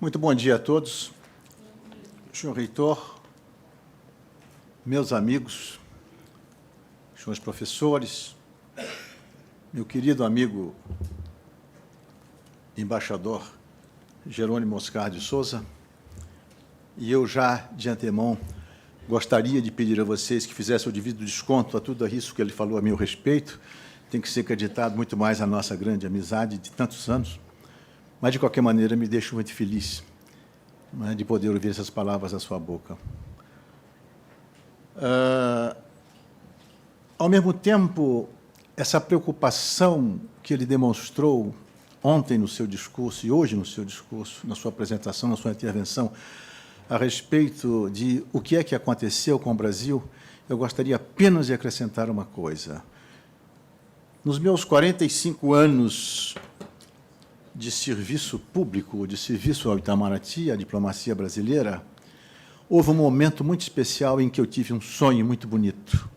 Muito bom dia a todos. Senhor reitor, meus amigos, senhores professores, meu querido amigo embaixador Jerônimo Oscar de Souza, e eu já, de antemão, gostaria de pedir a vocês que fizessem o devido desconto a tudo isso que ele falou a meu respeito. Tem que ser acreditado muito mais a nossa grande amizade de tantos anos, mas, de qualquer maneira, me deixo muito feliz, né, de poder ouvir essas palavras da sua boca. Ao mesmo tempo, essa preocupação que ele demonstrou ontem no seu discurso e hoje no seu discurso, na sua apresentação, na sua intervenção, a respeito de o que é que aconteceu com o Brasil, eu gostaria apenas de acrescentar uma coisa. Nos meus 45 anos de serviço público, de serviço ao Itamaraty, à diplomacia brasileira, houve um momento muito especial em que eu tive um sonho muito bonito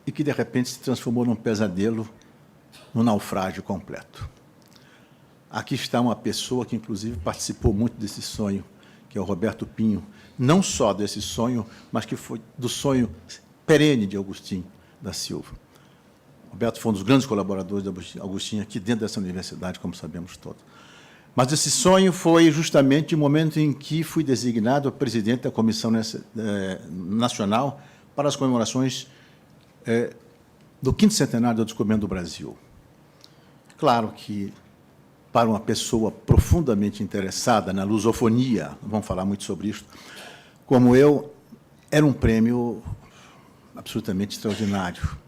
e que, de repente, se transformou num pesadelo, num naufrágio completo. Aqui está uma pessoa que, inclusive, participou muito desse sonho, que é o Roberto Pinho, não só desse sonho, mas que foi do sonho perene de Agostinho da Silva. Roberto foi um dos grandes colaboradores de Agostinho aqui dentro dessa universidade, como sabemos todos. Mas esse sonho foi justamente o momento em que fui designado presidente da Comissão Nacional para as comemorações do 5º centenário do descobrimento do Brasil. Claro que, para uma pessoa profundamente interessada na lusofonia, não vamos falar muito sobre isso, como eu, era um prêmio absolutamente extraordinário.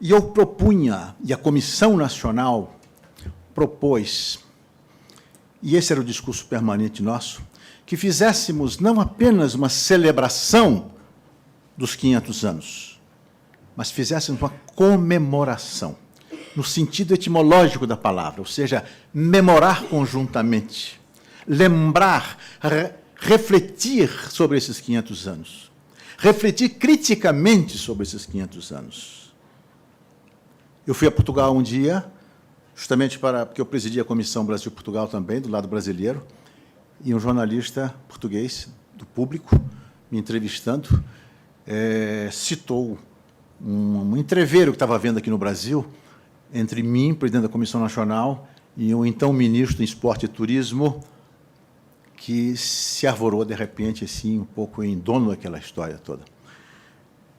E eu propunha, e a Comissão Nacional propôs, e esse era o discurso permanente nosso, que fizéssemos não apenas uma celebração dos 500 anos, mas fizéssemos uma comemoração, no sentido etimológico da palavra, ou seja, memorar conjuntamente, lembrar, refletir sobre esses 500 anos, refletir criticamente sobre esses 500 anos. Eu fui a Portugal um dia, justamente porque eu presidia a Comissão Brasil-Portugal também, do lado brasileiro, e um jornalista português, do Público, me entrevistando, citou um entreveiro que estava havendo aqui no Brasil, entre mim, presidente da Comissão Nacional, e o então ministro em Esporte e Turismo, que se arvorou, de repente, assim, um pouco em dono daquela história toda.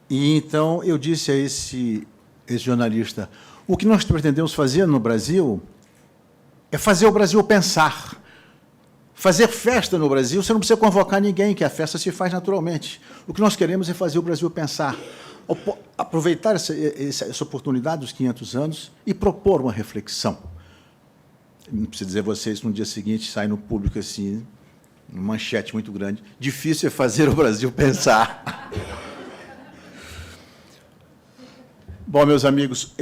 E, então, eu disse a esse jornalista, o que nós pretendemos fazer no Brasil é fazer o Brasil pensar. Fazer festa no Brasil, você não precisa convocar ninguém, que a festa se faz naturalmente. O que nós queremos é fazer o Brasil pensar. Aproveitar essa oportunidade dos 500 anos e propor uma reflexão. Não preciso dizer a vocês que no dia seguinte sai no Público assim, uma manchete muito grande, difícil é fazer o Brasil pensar. Bom, meus amigos,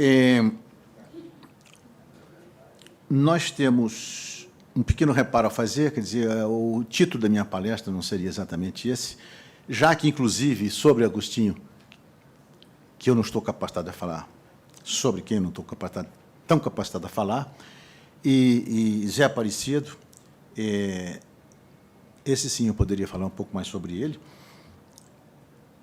nós temos um pequeno reparo a fazer, quer dizer, o título da minha palestra não seria exatamente esse, já que, inclusive, sobre Agostinho, que eu não estou capacitado a falar, sobre quem eu não estou tão capacitado a falar, e Zé Aparecido, esse sim eu poderia falar um pouco mais sobre ele.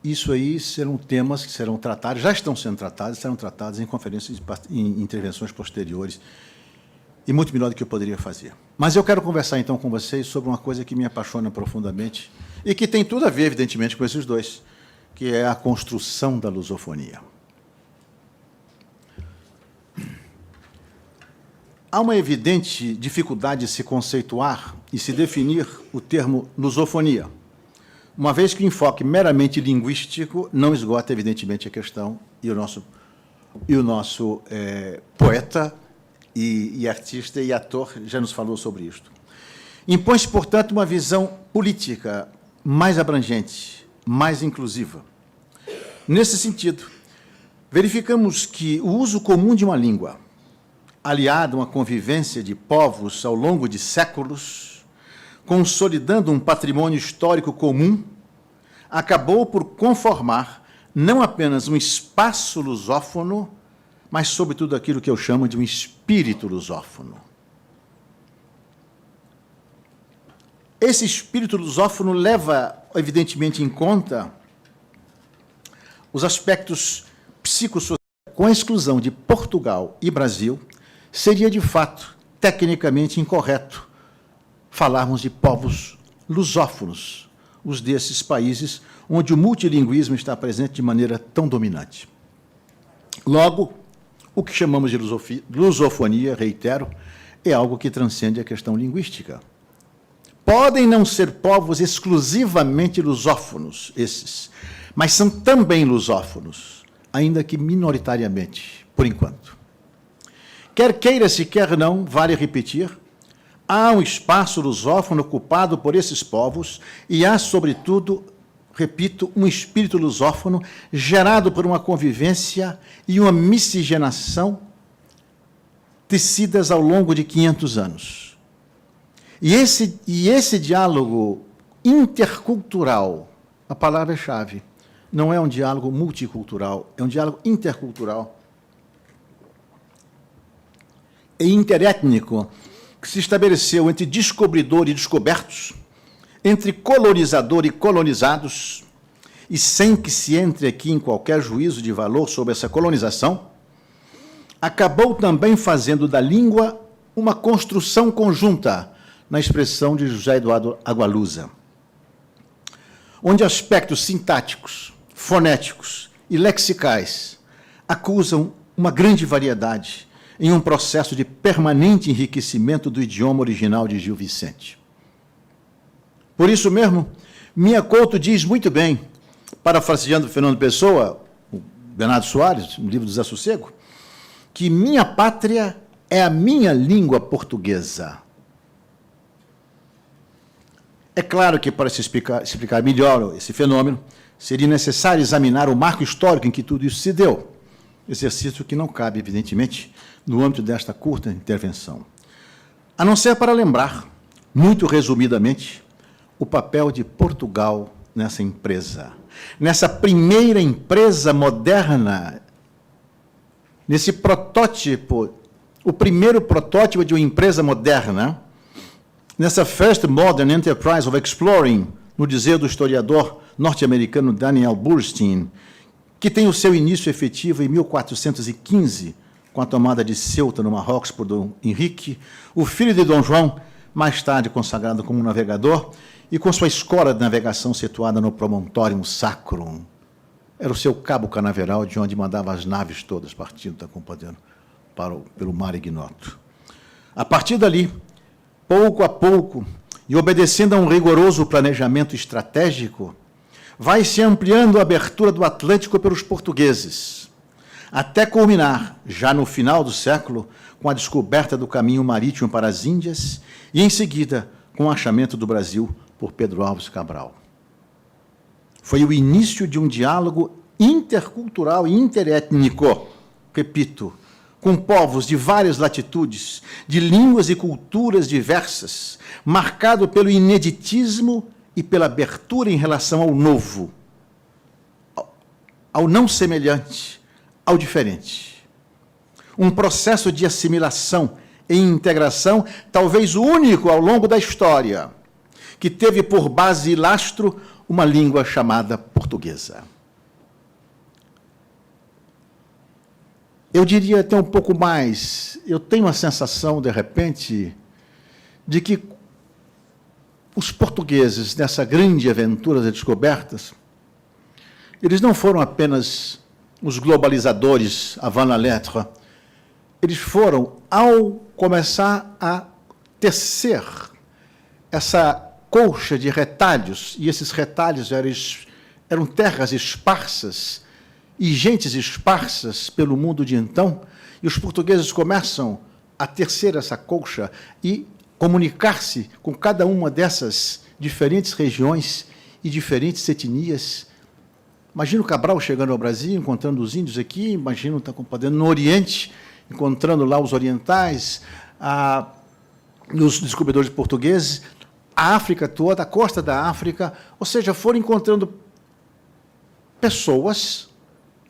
Isso aí serão temas que serão tratados, já estão sendo tratados, serão tratados em conferências, em intervenções posteriores, e muito melhor do que eu poderia fazer. Mas eu quero conversar, então, com vocês sobre uma coisa que me apaixona profundamente e que tem tudo a ver, evidentemente, com esses dois, que é a construção da lusofonia. Há uma evidente dificuldade de se conceituar e se definir o termo lusofonia, uma vez que o enfoque meramente linguístico não esgota, evidentemente, a questão, e o nosso poeta e artista e ator já nos falou sobre isto. Impõe-se, portanto, uma visão política mais abrangente, mais inclusiva. Nesse sentido, verificamos que o uso comum de uma língua, aliado a uma convivência de povos ao longo de séculos, consolidando um patrimônio histórico comum, acabou por conformar não apenas um espaço lusófono, mas, sobretudo, aquilo que eu chamo de um espírito lusófono. esse espírito lusófono leva, evidentemente, em conta os aspectos psicossociais. Com a exclusão de Portugal e Brasil, seria, de fato, tecnicamente incorreto falarmos de povos lusófonos, os desses países onde o multilinguismo está presente de maneira tão dominante. Logo, o que chamamos de lusofonia, reitero, é algo que transcende a questão linguística. Podem não ser povos exclusivamente lusófonos, esses, mas são também lusófonos, ainda que minoritariamente, por enquanto. Quer queira-se, quer não, vale repetir, há um espaço lusófono ocupado por esses povos e há, sobretudo, repito, um espírito lusófono gerado por uma convivência e uma miscigenação tecidas ao longo de 500 anos. E esse diálogo intercultural, a palavra-chave, não é um diálogo multicultural, é um diálogo intercultural e interétnico que se estabeleceu entre descobridor e descobertos, entre colonizador e colonizados, e sem que se entre aqui em qualquer juízo de valor sobre essa colonização, acabou também fazendo da língua uma construção conjunta, na expressão de José Eduardo Agualusa, onde aspectos sintáticos, fonéticos e lexicais acusam uma grande variedade em um processo de permanente enriquecimento do idioma original de Gil Vicente. Por isso mesmo, Minha Couto diz muito bem, parafraseando Fernando Pessoa, o Bernardo Soares, no livro do Desassossego, que minha pátria é a minha língua portuguesa. É claro que, para se explicar melhor esse fenômeno, seria necessário examinar o marco histórico em que tudo isso se deu, exercício que não cabe, evidentemente, no âmbito desta curta intervenção. A não ser para lembrar, muito resumidamente, o papel de Portugal nessa empresa, nessa primeira empresa moderna, nesse protótipo, o primeiro protótipo de uma empresa moderna, nessa First Modern Enterprise of Exploring, no dizer do historiador norte-americano Daniel Burstein, que tem o seu início efetivo em 1415, com a tomada de Ceuta, no Marrocos, por Dom Henrique, o filho de Dom João, mais tarde consagrado como navegador, e com sua escola de navegação situada no Promontorium Sacrum. Era o seu cabo canaveral, de onde mandava as naves todas partindo, está acompanhando, pelo mar ignoto. A partir dali, pouco a pouco, e obedecendo a um rigoroso planejamento estratégico, vai se ampliando a abertura do Atlântico pelos portugueses, até culminar, já no final do século, com a descoberta do caminho marítimo para as Índias e, em seguida, com o achamento do Brasil por Pedro Álvares Cabral. Foi o início de um diálogo intercultural e interétnico, repito, com povos de várias latitudes, de línguas e culturas diversas, marcado pelo ineditismo e pela abertura em relação ao novo, ao não semelhante, ao diferente. Um processo de assimilação e integração, talvez o único ao longo da história, que teve por base e lastro uma língua chamada portuguesa. Eu diria até um pouco mais, eu tenho a sensação, de repente, de que os portugueses, nessa grande aventura das descobertas, eles não foram apenas os globalizadores avant la lettre, eles foram, ao começar a tecer essa colcha de retalhos, e esses retalhos eram terras esparsas e gentes esparsas pelo mundo de então, e os portugueses começam a tecer essa colcha e comunicar-se com cada uma dessas diferentes regiões e diferentes etnias. Imagina o Cabral chegando ao Brasil, encontrando os índios aqui, imagina está compadrendo no Oriente, encontrando lá os orientais, os descobridores portugueses, a África toda, a costa da África, ou seja, foram encontrando pessoas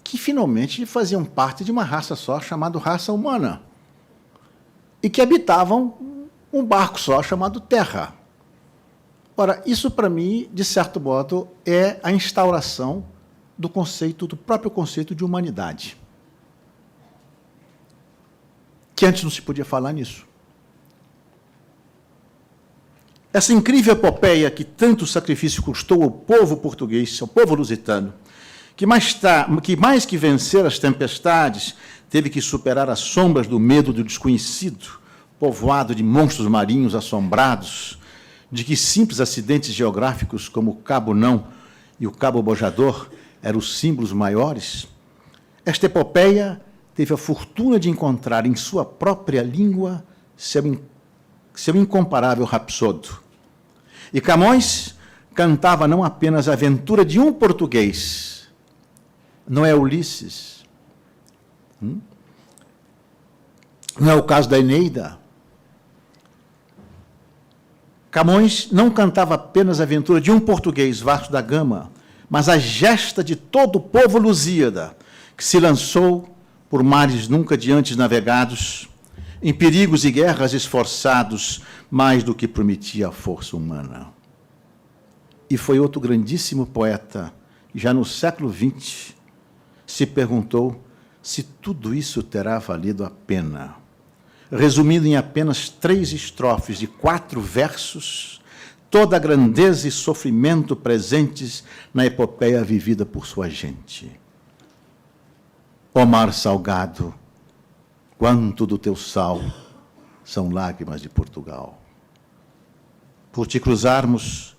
que finalmente faziam parte de uma raça só, chamada raça humana, e que habitavam um barco só, chamado Terra. Ora, isso para mim, de certo modo, é a instauração do conceito, do próprio conceito de humanidade. Que antes não se podia falar nisso. Essa incrível epopeia que tanto sacrifício custou ao povo português, ao povo lusitano, que mais que vencer as tempestades, teve que superar as sombras do medo do desconhecido, povoado de monstros marinhos assombrados, de que simples acidentes geográficos como o Cabo Não e o Cabo Bojador eram os símbolos maiores. Esta epopeia teve a fortuna de encontrar em sua própria língua seu incomparável rapsodo. E Camões cantava não apenas a aventura de um português, não é Ulisses, não é o caso da Eneida. Camões não cantava apenas a aventura de um português, Vasco da Gama, mas a gesta de todo o povo lusíada, que se lançou por mares nunca de antes navegados, em perigos e guerras esforçados, mais do que prometia a força humana. E foi outro grandíssimo poeta, já no século XX, se perguntou se tudo isso terá valido a pena. Resumindo em apenas 3 estrofes de 4 versos, toda a grandeza e sofrimento presentes na epopeia vivida por sua gente. Ó mar salgado, quanto do teu sal são lágrimas de Portugal. Por te cruzarmos,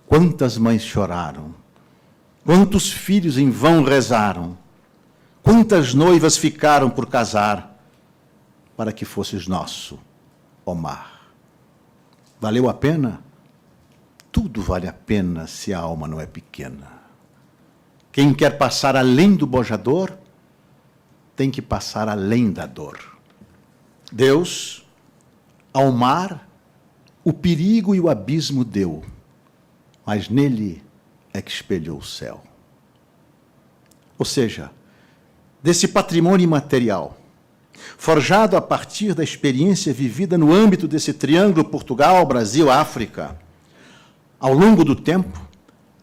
quantas mães choraram, quantos filhos em vão rezaram, quantas noivas ficaram por casar, para que fosses nosso, ó mar. Valeu a pena? Tudo vale a pena se a alma não é pequena. Quem quer passar além do bojador, tem que passar além da dor. Deus, ao mar, o perigo e o abismo deu, mas nele é que espelhou o céu. Ou seja, desse patrimônio imaterial, forjado a partir da experiência vivida no âmbito desse triângulo Portugal, Brasil, África, ao longo do tempo,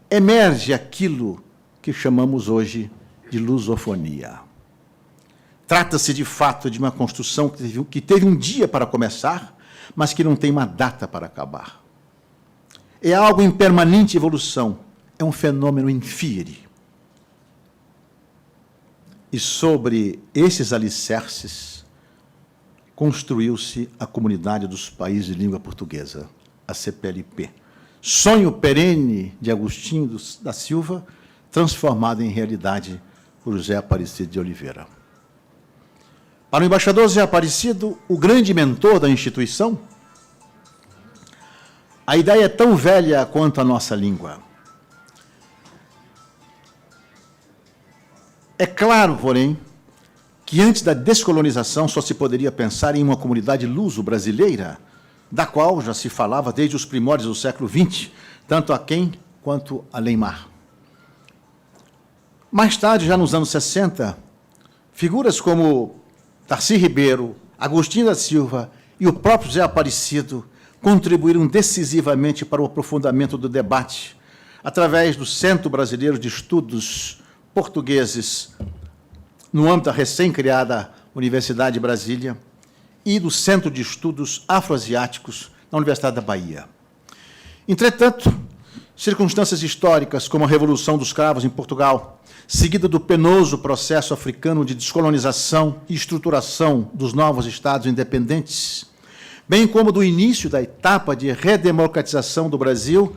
emerge aquilo que chamamos hoje de lusofonia. Trata-se, de fato, de uma construção que teve um dia para começar, mas que não tem uma data para acabar. É algo em permanente evolução, é um fenômeno infire. E sobre esses alicerces, construiu-se a Comunidade dos Países de Língua Portuguesa, a CPLP. Sonho perene de Agostinho da Silva, transformado em realidade por José Aparecido de Oliveira. Para o embaixador José Aparecido, o grande mentor da instituição, a ideia é tão velha quanto a nossa língua. É claro, porém, que antes da descolonização só se poderia pensar em uma comunidade luso-brasileira, da qual já se falava desde os primórdios do século XX, tanto aquém quanto além-mar. Mais tarde, já nos anos 60, figuras como Darcy Ribeiro, Agostinho da Silva e o próprio José Aparecido contribuíram decisivamente para o aprofundamento do debate, através do Centro Brasileiro de Estudos Portugueses, no âmbito da recém-criada Universidade de Brasília, e do Centro de Estudos Afroasiáticos na Universidade da Bahia. Entretanto, circunstâncias históricas, como a Revolução dos Cravos em Portugal, seguida do penoso processo africano de descolonização e estruturação dos novos estados independentes, bem como do início da etapa de redemocratização do Brasil,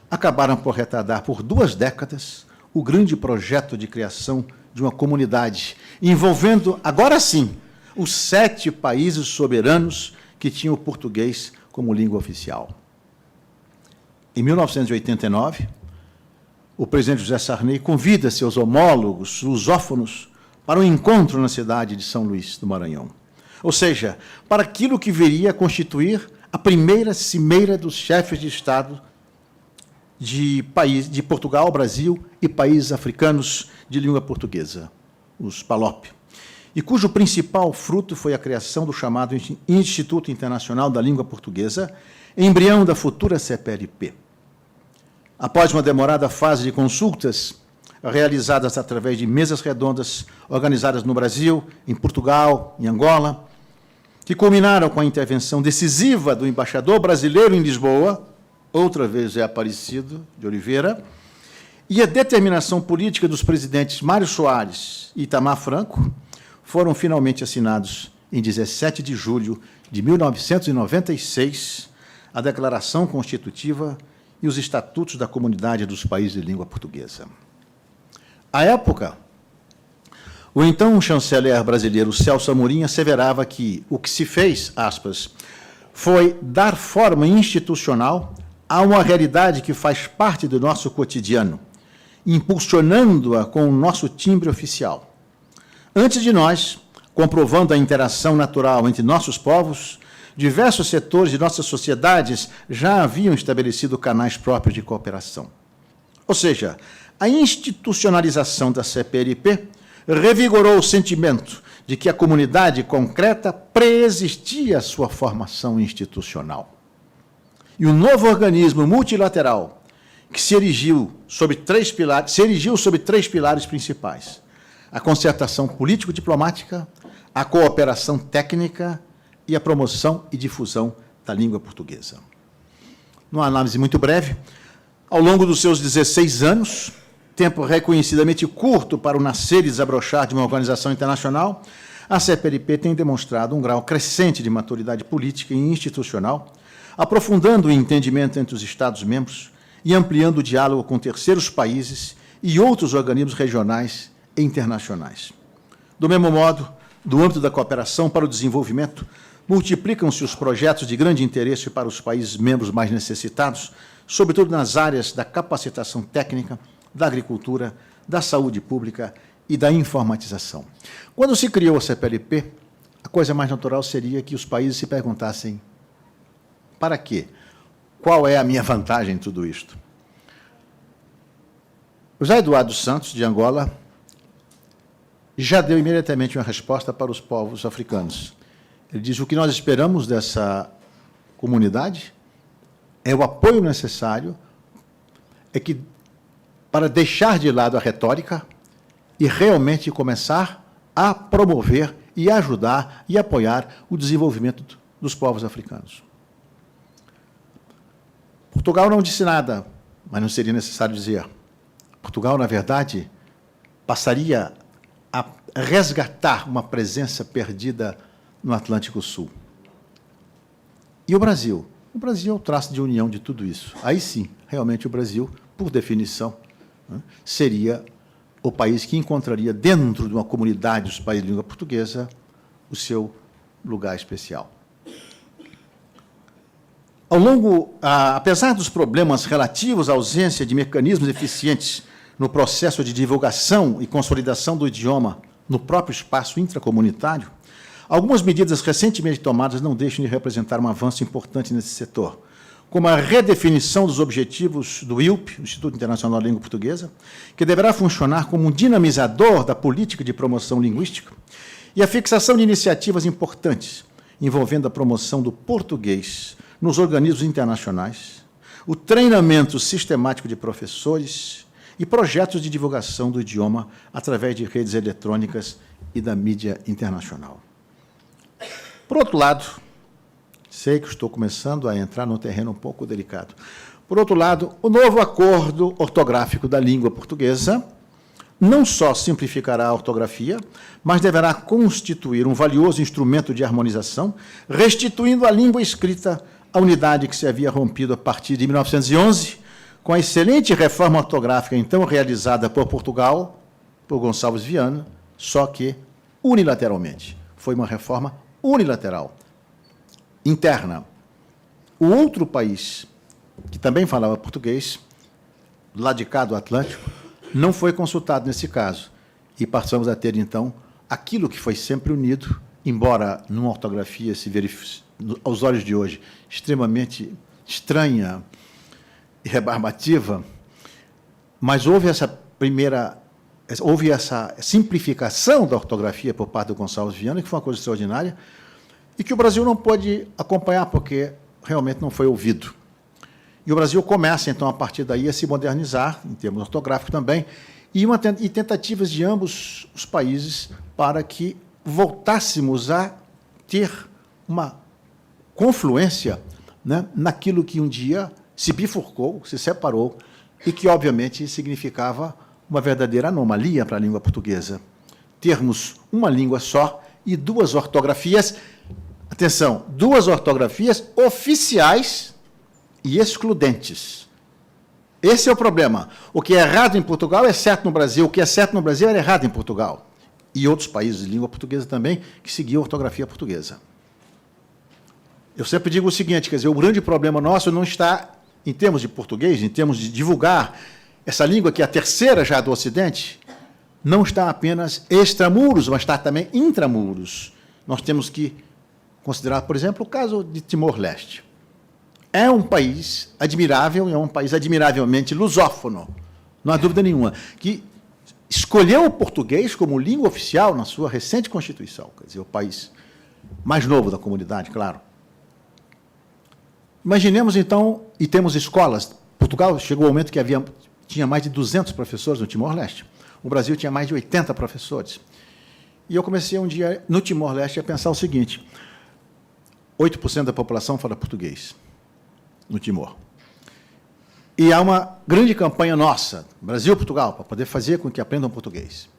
acabaram por retardar por 2 décadas o grande projeto de criação de uma comunidade, envolvendo, agora sim, os 7 países soberanos que tinham o português como língua oficial. Em 1989, o presidente José Sarney convida seus homólogos lusófonos para um encontro na cidade de São Luís do Maranhão. Ou seja, para aquilo que viria a constituir a primeira cimeira dos chefes de Estado de Portugal, Brasil e países africanos de língua portuguesa, os PALOP, e cujo principal fruto foi a criação do chamado Instituto Internacional da Língua Portuguesa, embrião da futura CPLP. Após uma demorada fase de consultas, realizadas através de mesas redondas organizadas no Brasil, em Portugal, em Angola, que culminaram com a intervenção decisiva do embaixador brasileiro em Lisboa, outra vez é Aparecido de Oliveira, e a determinação política dos presidentes Mário Soares e Itamar Franco, foram finalmente assinados em 17 de julho de 1996 a Declaração Constitutiva e os Estatutos da Comunidade dos Países de Língua Portuguesa. À época, o então chanceler brasileiro Celso Amorim asseverava que o que se fez, aspas, foi dar forma institucional a uma realidade que faz parte do nosso cotidiano, impulsionando-a com o nosso timbre oficial. Antes de nós, comprovando a interação natural entre nossos povos, diversos setores de nossas sociedades já haviam estabelecido canais próprios de cooperação. Ou seja, a institucionalização da CPLP revigorou o sentimento de que a comunidade concreta preexistia à sua formação institucional. E o novo organismo multilateral, que se erigiu sobre três pilares principais: a concertação político-diplomática, a cooperação técnica e a promoção e difusão da língua portuguesa. Numa análise muito breve, ao longo dos seus 16 anos, tempo reconhecidamente curto para o nascer e desabrochar de uma organização internacional, a CPLP tem demonstrado um grau crescente de maturidade política e institucional, aprofundando o entendimento entre os Estados-membros e ampliando o diálogo com terceiros países e outros organismos regionais e internacionais. Do mesmo modo, do âmbito da cooperação para o desenvolvimento, multiplicam-se os projetos de grande interesse para os países membros mais necessitados, sobretudo nas áreas da capacitação técnica, da agricultura, da saúde pública e da informatização. Quando se criou a CPLP, a coisa mais natural seria que os países se perguntassem: para quê? Qual é a minha vantagem em tudo isto? José Eduardo Santos, de Angola, já deu imediatamente uma resposta para os povos africanos. Ele diz: o que nós esperamos dessa comunidade é o apoio necessário para deixar de lado a retórica e realmente começar a promover e ajudar e apoiar o desenvolvimento dos povos africanos. Portugal não disse nada, mas não seria necessário dizer. Portugal, na verdade, passaria a resgatar uma presença perdida no Atlântico Sul. E o Brasil? O Brasil é o traço de união de tudo isso. Aí sim, realmente o Brasil, por definição, seria o país que encontraria dentro de uma comunidade dos países de língua portuguesa o seu lugar especial. Apesar dos problemas relativos à ausência de mecanismos eficientes no processo de divulgação e consolidação do idioma no próprio espaço intracomunitário, algumas medidas recentemente tomadas não deixam de representar um avanço importante nesse setor, como a redefinição dos objetivos do ILP, Instituto Internacional da Língua Portuguesa, que deverá funcionar como um dinamizador da política de promoção linguística, e a fixação de iniciativas importantes envolvendo a promoção do português nos organismos internacionais, o treinamento sistemático de professores e projetos de divulgação do idioma através de redes eletrônicas e da mídia internacional. Por outro lado, sei que estou começando a entrar num terreno um pouco delicado. Por outro lado, o novo acordo ortográfico da língua portuguesa não só simplificará a ortografia, mas deverá constituir um valioso instrumento de harmonização, restituindo à língua escrita a unidade que se havia rompido a partir de 1911, com a excelente reforma ortográfica então realizada por Portugal, por Gonçalves Viana, só que unilateralmente. Foi uma reforma unilateral, interna. O outro país, que também falava português, lá de cá do Atlântico, não foi consultado nesse caso. E passamos a ter, então, aquilo que foi sempre unido, embora numa ortografia se verifique, aos olhos de hoje, extremamente estranha e rebarbativa, mas houve essa simplificação da ortografia por parte do Gonçalves Viana, que foi uma coisa extraordinária, e que o Brasil não pôde acompanhar, porque realmente não foi ouvido. E o Brasil começa, então, a partir daí, a se modernizar, em termos ortográficos também, e tentativas de ambos os países para que voltássemos a ter uma confluência, né, naquilo que um dia se bifurcou, se separou, e que, obviamente, significava uma verdadeira anomalia para a língua portuguesa. Termos uma língua só e duas ortografias, atenção, duas ortografias oficiais e excludentes. Esse é o problema. O que é errado em Portugal é certo no Brasil, o que é certo no Brasil é errado em Portugal. E outros países de língua portuguesa também, que seguiam a ortografia portuguesa. Eu sempre digo o seguinte, quer dizer, o grande problema nosso não está, em termos de português, em termos de divulgar essa língua que é a terceira já do Ocidente, não está apenas extramuros, mas está também intramuros. Nós temos que considerar, por exemplo, o caso de Timor-Leste. É um país admirável, é um país admiravelmente lusófono, não há dúvida nenhuma, que escolheu o português como língua oficial na sua recente Constituição, quer dizer, o país mais novo da comunidade, claro. Imaginemos, então, e temos escolas. Portugal chegou ao momento que tinha mais de 200 professores no Timor-Leste. O Brasil tinha mais de 80 professores. E eu comecei um dia, no Timor-Leste, a pensar o seguinte: 8% da população fala português no Timor. E há uma grande campanha nossa, Brasil-Portugal, para poder fazer com que aprendam português.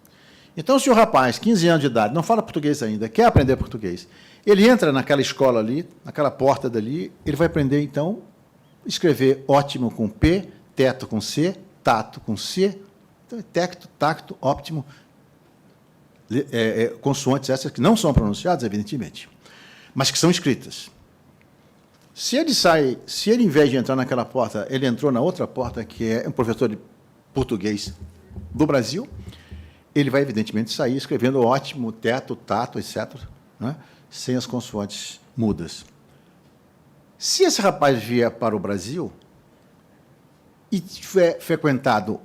Então, se o rapaz, 15 anos de idade, não fala português ainda, quer aprender português, ele entra naquela escola ali, naquela porta dali, ele vai aprender, então, escrever ótimo com P, teto com C, tato com C, tecto, tacto, óptimo, consoantes essas que não são pronunciadas, evidentemente, mas que são escritas. Se ele, em vez de entrar naquela porta, ele entrou na outra porta, que é um professor de português do Brasil, ele vai, evidentemente, sair escrevendo ótimo, teto, tato, etc., né, sem as consoantes mudas. Se esse rapaz vier para o Brasil e tiver frequentado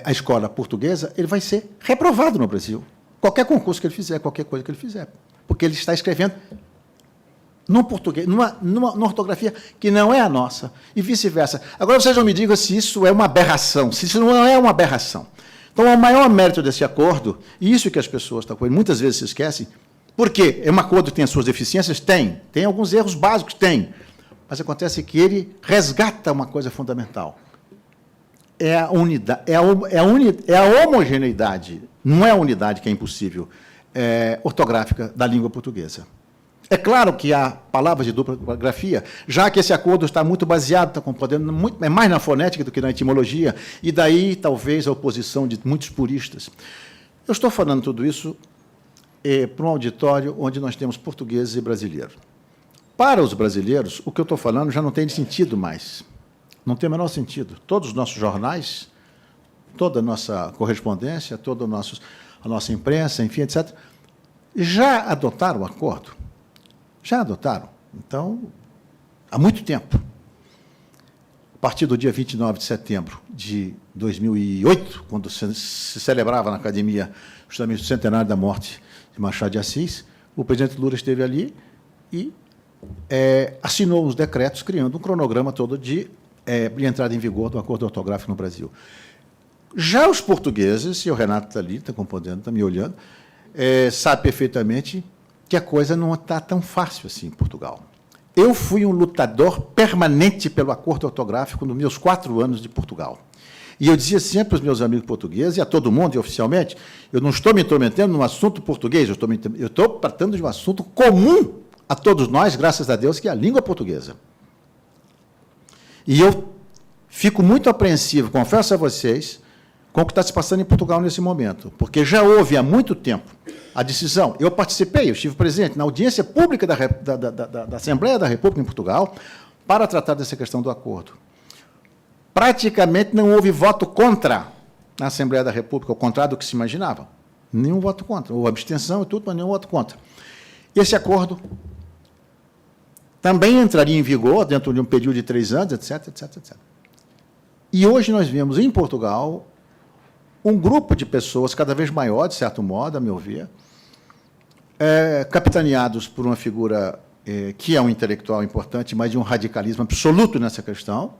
a escola portuguesa, ele vai ser reprovado no Brasil. Qualquer concurso que ele fizer, qualquer coisa que ele fizer, porque ele está escrevendo num português, numa ortografia que não é a nossa, e vice-versa. Agora, vocês não me digam se isso é uma aberração, se isso não é uma aberração. Então, o maior mérito desse acordo, e isso que as pessoas muitas vezes se esquecem, porque é um acordo que tem as suas deficiências? Tem alguns erros básicos? Tem. Mas acontece que ele resgata uma coisa fundamental. É a unidade, é a homogeneidade, não é a unidade que é impossível, ortográfica da língua portuguesa. É claro que há palavras de dupla grafia, já que esse acordo está muito baseado, é mais na fonética do que na etimologia, e daí, talvez, a oposição de muitos puristas. Eu estou falando tudo isso para um auditório onde nós temos portugueses e brasileiros. Para os brasileiros, o que eu estou falando já não tem sentido mais. Não tem o menor sentido. Todos os nossos jornais, toda a nossa correspondência, toda a nossa imprensa, enfim, etc., já adotaram o acordo. Já adotaram. Então, há muito tempo. A partir do dia 29 de setembro de 2008, quando se celebrava na Academia justamente o centenário da morte de Machado de Assis, o presidente Lula esteve ali e assinou os decretos, criando um cronograma todo de entrada em vigor do acordo ortográfico no Brasil. Já os portugueses, e o Renato está ali, está compreendendo, está me olhando, sabe perfeitamente que a coisa não está tão fácil assim em Portugal. Eu fui um lutador permanente pelo acordo ortográfico nos meus 4 anos de Portugal. E eu dizia sempre aos meus amigos portugueses, e a todo mundo, e oficialmente, eu não estou me intrometendo num assunto português, eu estou tratando de um assunto comum a todos nós, graças a Deus, que é a língua portuguesa. E eu fico muito apreensivo, confesso a vocês, com o que está se passando em Portugal nesse momento, porque já houve há muito tempo a decisão. Eu participei, eu estive presente na audiência pública da Assembleia da República em Portugal para tratar dessa questão do acordo. Praticamente não houve voto contra na Assembleia da República, ao contrário do que se imaginava. Nenhum voto contra. Houve abstenção e tudo, mas nenhum voto contra. Esse acordo também entraria em vigor dentro de um período de 3 anos, etc, etc, etc. E hoje nós vemos em Portugal um grupo de pessoas cada vez maior, de certo modo, a meu ver, capitaneados por uma figura que é um intelectual importante, mas de um radicalismo absoluto nessa questão,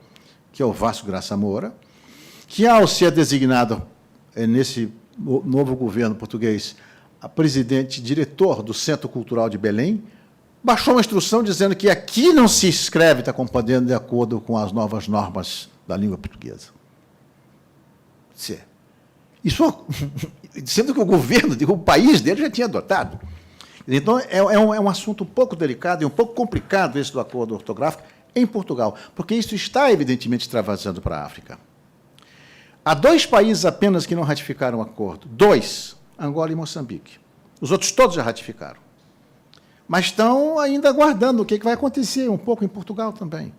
que é o Vasco Graça Moura, que, ao ser designado nesse novo governo português, a presidente diretor do Centro Cultural de Belém, baixou uma instrução dizendo que aqui não se escreve está compreendendo de acordo com as novas normas da língua portuguesa. Isso, sendo que o governo, o país dele já tinha adotado. Então, é um assunto um pouco delicado e um pouco complicado esse do acordo ortográfico em Portugal, porque isso está, evidentemente, extravasando para a África. Há 2 países apenas que não ratificaram o acordo. 2, Angola e Moçambique. Os outros todos já ratificaram. Mas estão ainda aguardando o que vai acontecer um pouco em Portugal também.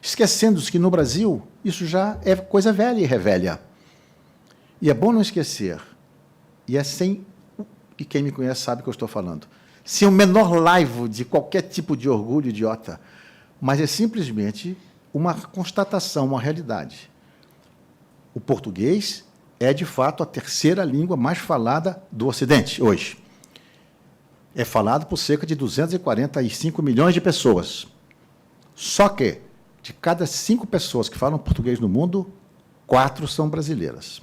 Esquecendo-se que, no Brasil, isso já é coisa velha e revelha. E é bom não esquecer, e quem me conhece sabe o que eu estou falando, sem o menor laivo de qualquer tipo de orgulho idiota, mas é simplesmente uma constatação, uma realidade. O português é, de fato, a 3ª língua mais falada do Ocidente, hoje. É falado por cerca de 245 milhões de pessoas. Só que, de cada 5 pessoas que falam português no mundo, 4 são brasileiras.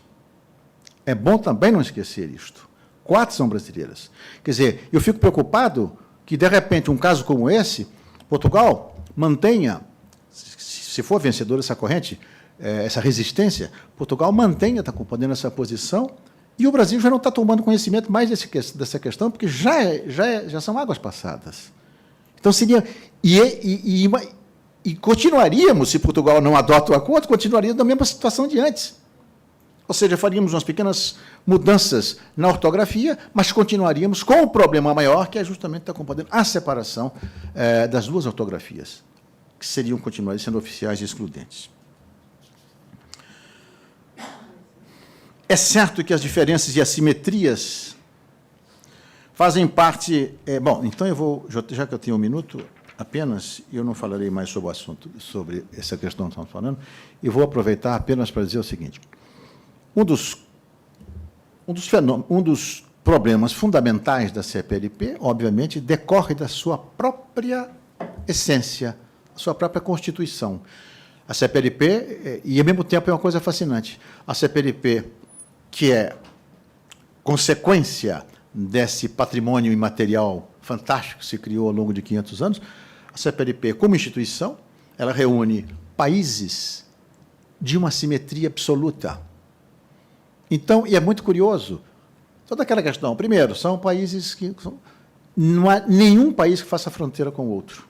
É bom também não esquecer isto. 4 são brasileiras. Quer dizer, eu fico preocupado que, de repente, um caso como esse, Portugal mantenha, se for vencedor dessa corrente, essa resistência, Portugal mantenha, está compreendendo essa posição, e o Brasil já não está tomando conhecimento mais dessa questão, porque já são águas passadas. Então, seria... E continuaríamos, se Portugal não adota o acordo, continuaríamos na mesma situação de antes. Ou seja, faríamos umas pequenas mudanças na ortografia, mas continuaríamos com um problema maior, que é justamente estar compreendendo a separação das 2 ortografias, que continuariam sendo oficiais e excludentes. É certo que as diferenças e assimetrias fazem parte... bom, então eu vou, já que eu tenho 1 minuto apenas, eu não falarei mais sobre o assunto, sobre essa questão que estamos falando, e vou aproveitar apenas para dizer o seguinte. Um dos problemas fundamentais da CPLP, obviamente, decorre da sua própria essência, da sua própria Constituição. A CPLP, e ao mesmo tempo é uma coisa fascinante, a CPLP, que é consequência desse patrimônio imaterial fantástico que se criou ao longo de 500 anos, a CPLP, como instituição, ela reúne países de uma simetria absoluta. Então, e é muito curioso, toda aquela questão. Primeiro, são países que... Não há nenhum país que faça fronteira com o outro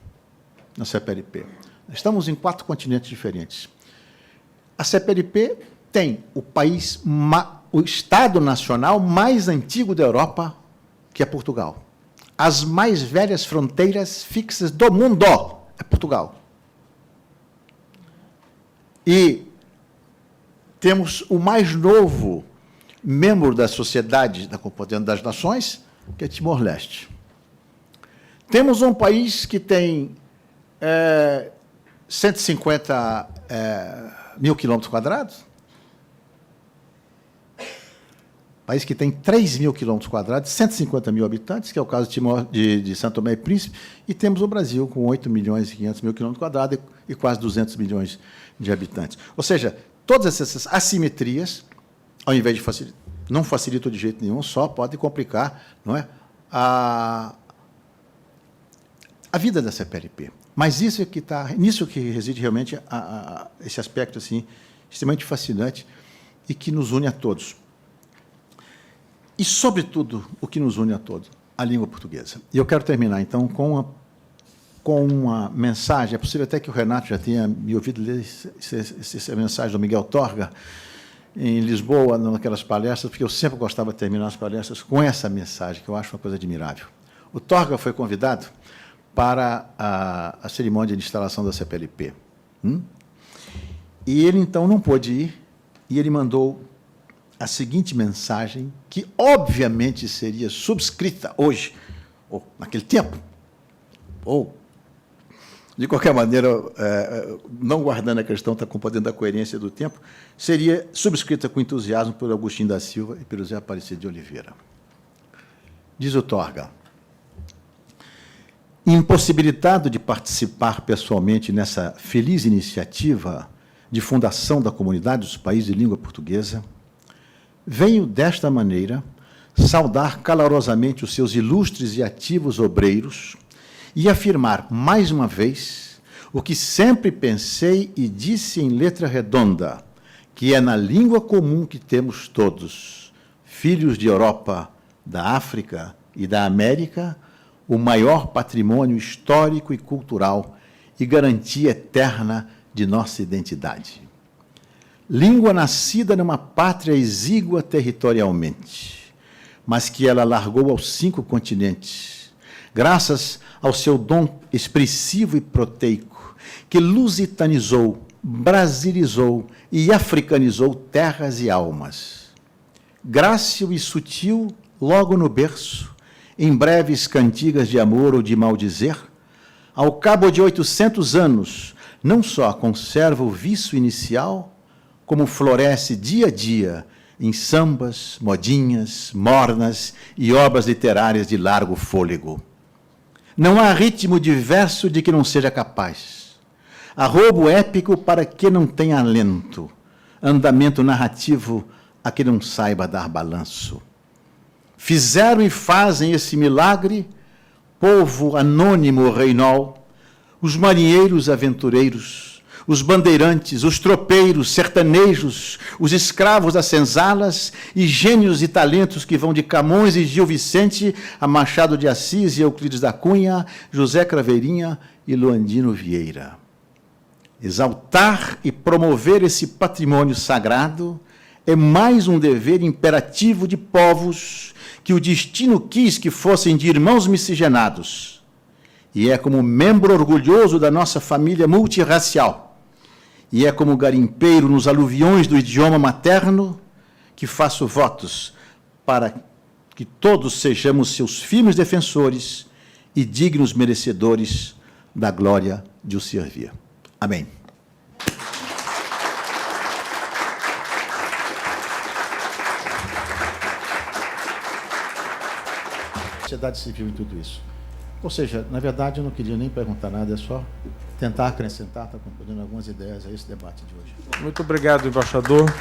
na CPLP. Estamos em 4 continentes diferentes. A CPLP tem o Estado nacional mais antigo da Europa, que é Portugal. As mais velhas fronteiras fixas do mundo é Portugal. E temos o mais novo membro da Sociedade da Confederação das Nações, que é Timor-Leste. Temos um país que tem 150 mil quilômetros quadrados, país que tem 3 mil quilômetros quadrados, 150 mil habitantes, que é o caso de São Tomé e Príncipe, e temos o Brasil com 8 milhões e 500 mil quilômetros quadrados e quase 200 milhões de habitantes. Ou seja, todas essas assimetrias, ao invés de facilitar, não facilitam de jeito nenhum, só pode complicar, não é, a vida da CPLP. Mas isso é que nisso que reside realmente esse aspecto assim, extremamente fascinante e que nos une a todos. E, sobretudo, o que nos une a todos, a língua portuguesa. E eu quero terminar, então, com uma mensagem. É possível até que o Renato já tenha me ouvido ler essa mensagem do Miguel Torga, em Lisboa, naquelas palestras, porque eu sempre gostava de terminar as palestras com essa mensagem, que eu acho uma coisa admirável. O Torga foi convidado para a cerimônia de instalação da CPLP. E ele, então, não pôde ir, e ele mandou a seguinte mensagem, que, obviamente, seria subscrita hoje, ou naquele tempo, ou, de qualquer maneira, não guardando a questão, está compreendendo a coerência do tempo, seria subscrita com entusiasmo por Agostinho da Silva e pelo Zé Aparecido de Oliveira. Diz o Torga: impossibilitado de participar pessoalmente nessa feliz iniciativa, de fundação da Comunidade dos Países de Língua Portuguesa, venho, desta maneira, saudar calorosamente os seus ilustres e ativos obreiros e afirmar, mais uma vez, o que sempre pensei e disse em letra redonda, que é na língua comum que temos todos, filhos de Europa, da África e da América, o maior patrimônio histórico e cultural e garantia eterna de nossa identidade. Língua nascida numa pátria exígua territorialmente, mas que ela largou aos 5 continentes, graças ao seu dom expressivo e proteico, que lusitanizou, brasilizou e africanizou terras e almas. Grácil e sutil, logo no berço, em breves cantigas de amor ou de maldizer, ao cabo de 800 anos, não só conserva o vício inicial, como floresce dia a dia em sambas, modinhas, mornas e obras literárias de largo fôlego. Não há ritmo de verso de que não seja capaz, arrobo épico para que não tenha alento, andamento narrativo a que não saiba dar balanço. Fizeram e fazem esse milagre, povo anônimo reinol, os marinheiros aventureiros, os bandeirantes, os tropeiros, sertanejos, os escravos das senzalas e gênios e talentos que vão de Camões e Gil Vicente a Machado de Assis e Euclides da Cunha, José Craveirinha e Luandino Vieira. Exaltar e promover esse patrimônio sagrado é mais um dever imperativo de povos que o destino quis que fossem de irmãos miscigenados. E é como membro orgulhoso da nossa família multirracial, e é como garimpeiro nos aluviões do idioma materno, que faço votos para que todos sejamos seus firmes defensores e dignos merecedores da glória de o servir. Amém. Sociedade civil em tudo isso. Ou seja, na verdade, eu não queria nem perguntar nada, é só tentar acrescentar, está compreendendo algumas ideias a esse debate de hoje. Muito obrigado, embaixador.